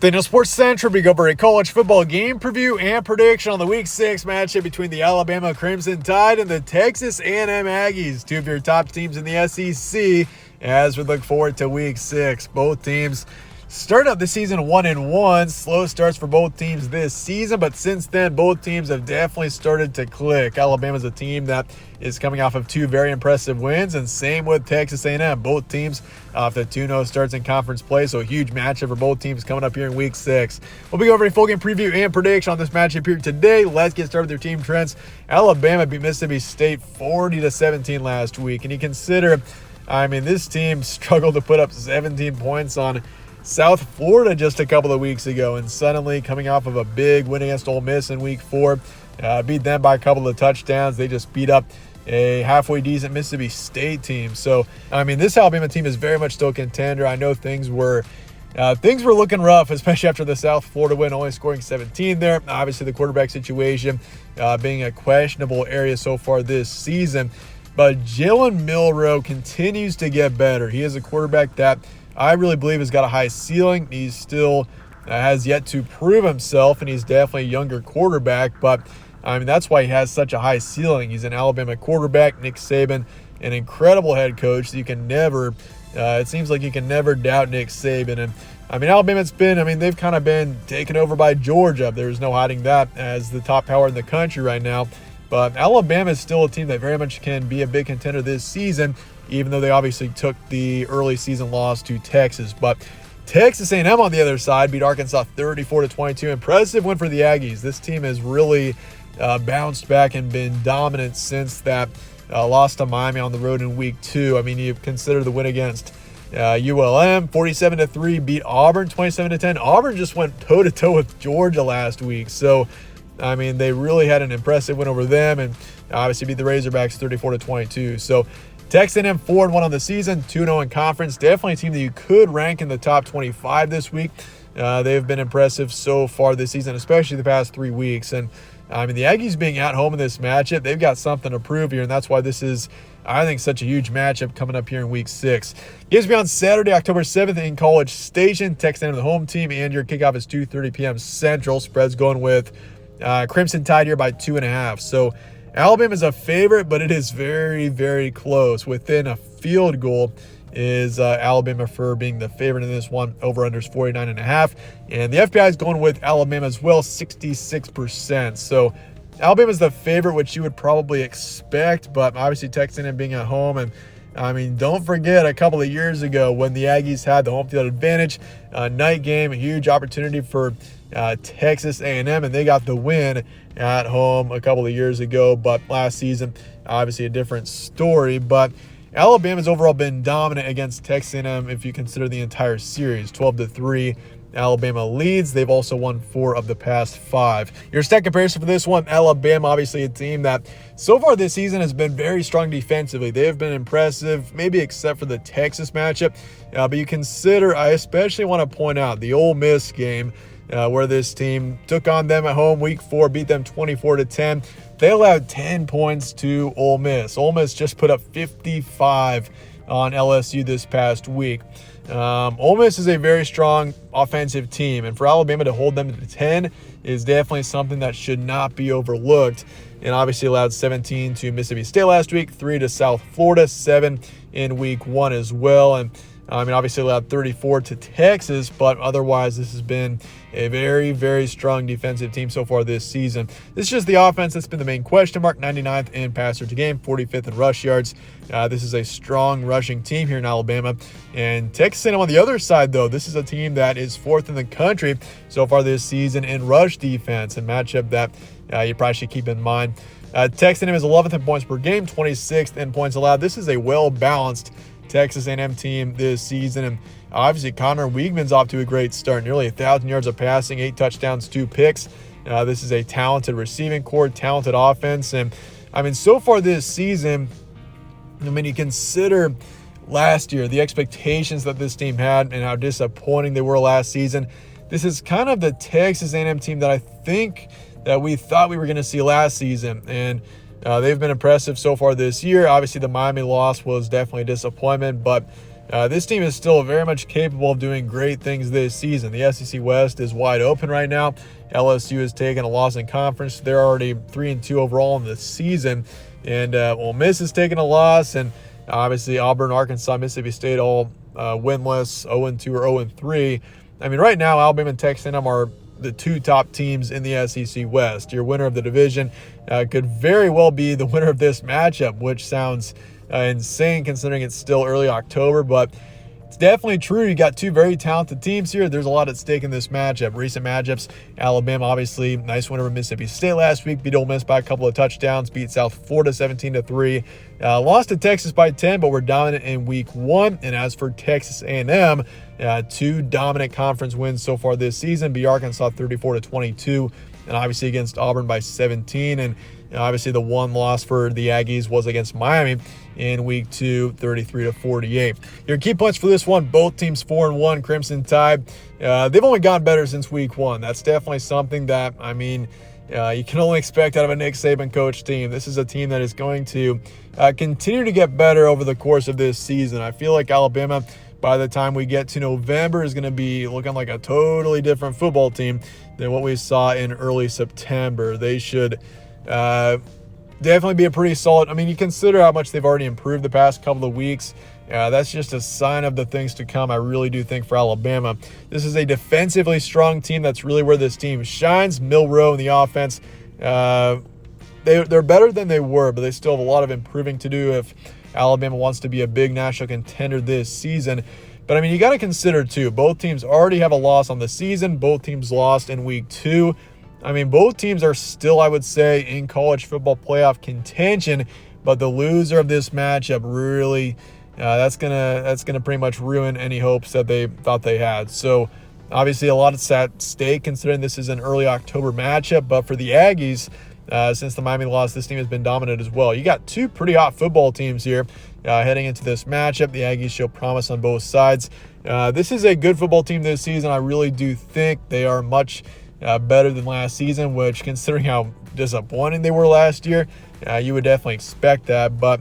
Then in Sports Central, we go over a college football game preview and prediction on the Week 6 matchup between the Alabama Crimson Tide and the Texas A&M Aggies, two of your top teams in the SEC, as we look forward to Week 6. Both teams started out the season 1-1. Slow starts for both teams this season, but since then, both teams have definitely started to click. Alabama's a team that is coming off of two very impressive wins, and same with Texas A&M. Both teams off the 2-0 starts in conference play, so a huge matchup for both teams coming up here in Week 6. We'll be over a full game preview and prediction on this matchup here today. Let's get started with your team trends. Alabama beat Mississippi State 40-17 last week, and you consider, this team struggled to put up 17 points on South Florida just a couple of weeks ago, and suddenly coming off of a big win against Ole Miss in Week 4, beat them by a couple of touchdowns. They just beat up a halfway decent Mississippi State team. So, this Alabama team is very much still a contender. I know things were looking rough, especially after the South Florida win, only scoring 17 there. Obviously, the quarterback situation being a questionable area so far this season. But Jalen Milroe continues to get better. He is a quarterback that I really believe has got a high ceiling. He still has yet to prove himself, and he's definitely a younger quarterback. But, that's why he has such a high ceiling. He's an Alabama quarterback. Nick Saban, an incredible head coach. So you can never it seems like you can never doubt Nick Saban. And, Alabama's been, they've kind of been taken over by Georgia. There's no hiding that as the top power in the country right now. But Alabama is still a team that very much can be a big contender this season, even though they obviously took the early season loss to Texas. But Texas A&M on the other side beat Arkansas 34-22. Impressive win for the Aggies. This team has really bounced back and been dominant since that loss to Miami on the road in Week 2. You consider the win against ULM, 47-3, beat Auburn 27-10. Auburn just went toe-to-toe with Georgia last week. So, they really had an impressive win over them, and obviously beat the Razorbacks 34-22. So, Texas A&M 4-1 on the season, 2-0 in conference. Definitely a team that you could rank in the top 25 this week. They've been impressive so far this season, especially the past 3 weeks. And, the Aggies being at home in this matchup, they've got something to prove here, and that's why this is, I think, such a huge matchup coming up here in Week 6. Games be on Saturday, October 7th in College Station. Texas A&M the home team, and your kickoff is 2:30 p.m. Central. Spread's going with Crimson Tide here by 2.5. So Alabama's a favorite, but it is very, very close. Within a field goal is Alabama for being the favorite in this one. Over-unders 49.5. And the FPI is going with Alabama as well, 66%. So Alabama's the favorite, which you would probably expect, but obviously Texas A&M being at home. And don't forget a couple of years ago when the Aggies had the home field advantage, night game, a huge opportunity for Texas A&M, and they got the win at home a couple of years ago. But last season, obviously a different story. But Alabama's overall been dominant against Texas A&M if you consider the entire series, 12-3. Alabama leads. They've also won 4 of the past 5. Your stat comparison for this one, Alabama, obviously a team that so far this season has been very strong defensively. They have been impressive, maybe except for the Texas matchup. But you consider, I especially want to point out the Ole Miss game where this team took on them at home Week 4, beat them 24-10. They allowed 10 points to Ole Miss. Ole Miss just put up 55 on LSU this past week. Ole Miss is a very strong offensive team, and for Alabama to hold them to 10 is definitely something that should not be overlooked. And obviously allowed 17 to Mississippi State last week, 3 to South Florida, 7 in Week 1 as well. And obviously allowed 34 to Texas, but otherwise this has been a very, very strong defensive team so far this season. This is just the offense that's been the main question mark. 99th in passer to game, 45th in rush yards. This is a strong rushing team here in Alabama. And Texas A&M on the other side, though, this is a team that is 4th in the country so far this season in rush defense, a matchup that you probably should keep in mind. Texas A&M is 11th in points per game, 26th in points allowed. This is a well-balanced Texas A&M team this season, and obviously Connor Weigman's off to a great start, nearly 1,000 yards of passing, 8 touchdowns, 2 picks. This is a talented receiving core, talented offense, and so far this season, you consider last year the expectations that this team had and how disappointing they were last season. This is kind of the Texas A&M team that I think that we thought we were going to see last season, and they've been impressive so far this year. Obviously, the Miami loss was definitely a disappointment, but This team is still very much capable of doing great things this season. The SEC West is wide open right now. LSU has taken a loss in conference. They're already 3-2 overall in the season. And Ole Miss has taken a loss. And obviously Auburn, Arkansas, Mississippi State all winless, 0-2 or 0-3. I mean, right now, Alabama and Texas A&M are the two top teams in the SEC West. Your winner of the division could very well be the winner of this matchup, which sounds insane considering it's still early October, but it's definitely true. You got two very talented teams here. There's a lot at stake in this matchup. Recent matchups, Alabama, obviously, nice win over Mississippi State last week. Beat Ole Miss by a couple of touchdowns. Beat South Florida 17-3. Lost to Texas by 10, but were dominant in week 1. And as for Texas A&M, two dominant conference wins so far this season. Beat Arkansas 34-22. And obviously against Auburn by 17. And obviously the one loss for the Aggies was against Miami in week 2, 33-48. Your key points for this one, both teams 4-1, Crimson Tide. They've only gotten better since week 1. That's definitely something that, I mean, you can only expect out of a Nick Saban coach team. This is a team that is going to continue to get better over the course of this season. I feel like Alabama, by the time we get to November, is going to be looking like a totally different football team than what we saw in early September. They should definitely be a pretty solid. I mean, you consider how much they've already improved the past couple of weeks. That's just a sign of the things to come, I really do think, for Alabama. This is a defensively strong team. That's really where this team shines. Milroe in the offense, they're better than they were, but they still have a lot of improving to do if Alabama wants to be a big national contender this season. But, I mean, you got to consider, too, both teams already have a loss on the season. Both teams lost in week 2. I mean, both teams are still, I would say, in college football playoff contention, but the loser of this matchup really, that's gonna pretty much ruin any hopes that they thought they had. So, obviously, a lot is at stake considering this is an early October matchup. But for the Aggies, since the Miami loss, this team has been dominant as well. You got two pretty hot football teams here heading into this matchup. The Aggies show promise on both sides. This is a good football team this season. I really do think they are much better than last season, which, considering how disappointing they were last year, you would definitely expect that. But,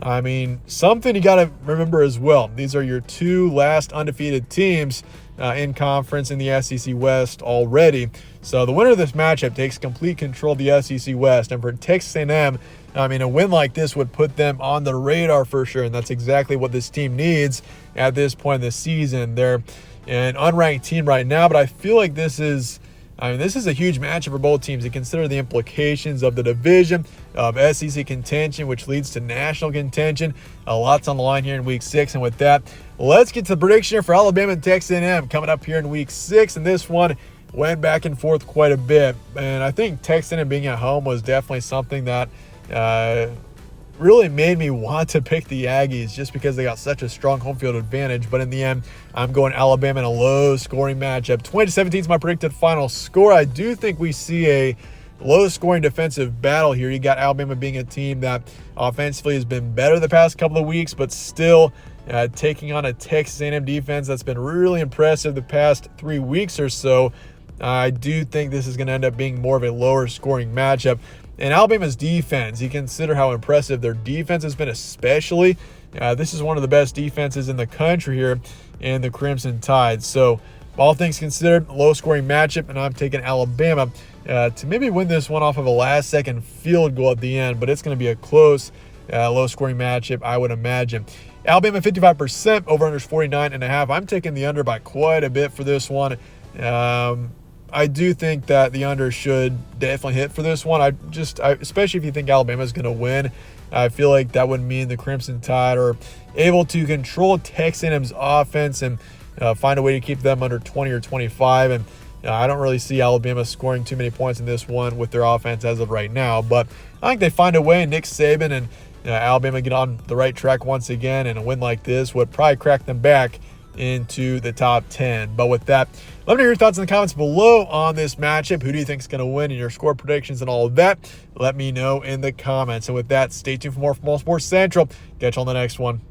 I mean, something you got to remember as well. These are your two last undefeated teams in conference in the SEC West already. So the winner of this matchup takes complete control of the SEC West. And for Texas A&M, I mean, a win like this would put them on the radar for sure, and that's exactly what this team needs at this point in the season. They're an unranked team right now, but I feel like this is a huge matchup for both teams. You consider the implications of the division, of SEC contention, which leads to national contention. A lot's on the line here in Week 6. And with that, let's get to the prediction here for Alabama and Texas A&M coming up here in Week 6. And this one went back and forth quite a bit. And I think Texas A&M being at home was definitely something that really made me want to pick the Aggies just because they got such a strong home field advantage. But in the end, I'm going Alabama in a low-scoring matchup. 20-17 is my predicted final score. I do think we see a low-scoring defensive battle here. You got Alabama being a team that offensively has been better the past couple of weeks, but still taking on a Texas A&M defense that's been really impressive the past 3 weeks or so. I do think this is going to end up being more of a lower-scoring matchup. And Alabama's defense, you consider how impressive their defense has been, especially. This is one of the best defenses in the country here in the Crimson Tide. So, all things considered, low-scoring matchup, and I'm taking Alabama to maybe win this one off of a last-second field goal at the end. But it's going to be a close, low-scoring matchup, I would imagine. Alabama 55%, over-unders 49.5. I'm taking the under by quite a bit for this one. I do think that the under should definitely hit for this one. Especially if you think Alabama is going to win, I feel like that would mean the Crimson Tide are able to control Texas A&M's offense and find a way to keep them under 20 or 25. And I don't really see Alabama scoring too many points in this one with their offense as of right now. But I think they find a way, and Nick Saban and Alabama get on the right track once again, and a win like this would probably crack them back into the top 10. But with that, let me know your thoughts in the comments below on this matchup. Who do you think is going to win, and your score predictions and all of that? Let me know in the comments. And with that, stay tuned for more from All Sports Central. Catch you on the next one.